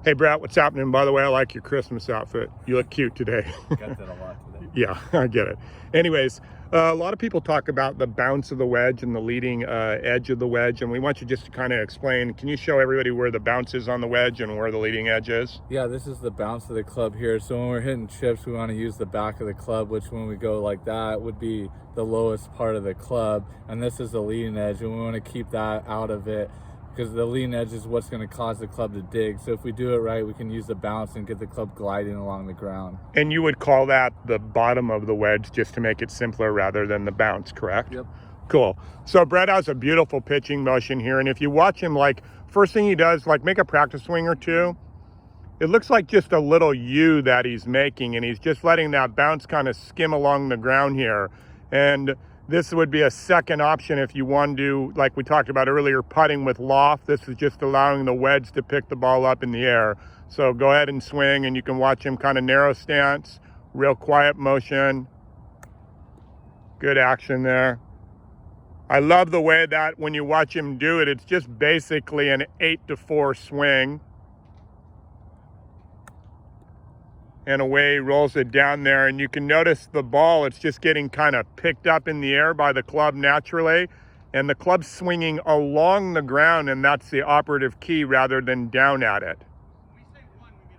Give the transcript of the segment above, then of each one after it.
Hey Brett, what's happening? By the way, I like your Christmas outfit. You look cute today. Got that a lot today. Yeah, I get it. Anyways, a lot of people talk about the bounce of the wedge and the leading edge of the wedge, and we want you just to kind of explain. Can you show everybody where the bounce is on the wedge and where the leading edge is? Yeah, this is the bounce of the club here. So when we're hitting chips, we want to use the back of the club, which when we go like that would be the lowest part of the club, and this is the leading edge, and we want to keep that out of it, because the leading edge is what's going to cause the club to dig. So if we do it right, we can use the bounce and get the club gliding along the ground. And you would call that the bottom of the wedge just to make it simpler rather than the bounce, correct? Yep. Cool. So Brett has a beautiful pitching motion here, and if you watch him, like, first thing he does, like, make a practice swing or two. It looks like just a little U that he's making, and he's just letting that bounce kind of skim along the ground here. And this would be a second option if you want to do, like we talked about earlier, putting with loft. This is just allowing the wedge to pick the ball up in the air. So go ahead and swing, and you can watch him kind of narrow stance, real quiet motion. Good action there. I love the way that when you watch him do it, it's just basically an 8-4 swing. And away he rolls it down there, and you can notice the ball, it's just getting kind of picked up in the air by the club naturally, and the club's swinging along the ground, and that's the operative key rather than down at it. When we say one, we mean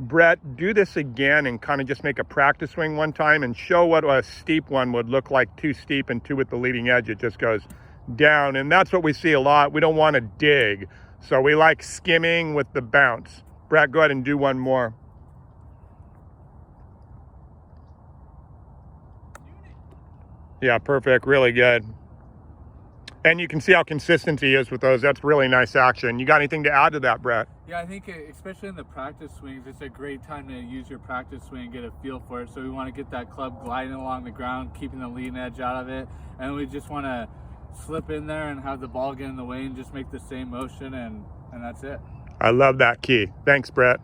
$100. Brett, do this again and kind of just make a practice swing one time and show what a steep one would look like. Too steep and two at the leading edge, it just goes down, and that's what we see a lot. We don't want to dig, so we like skimming with the bounce. Brett, go ahead and do one more. Yeah, perfect, really good. And you can see how consistent he is with those. That's really nice action. You got anything to add to that, Brett? Yeah, I think especially in the practice swings, it's a great time to use your practice swing and get a feel for it. So we want to get that club gliding along the ground, keeping the leading edge out of it. And we just want to slip in there and have the ball get in the way and just make the same motion, and that's it. I love that key. Thanks, Brett.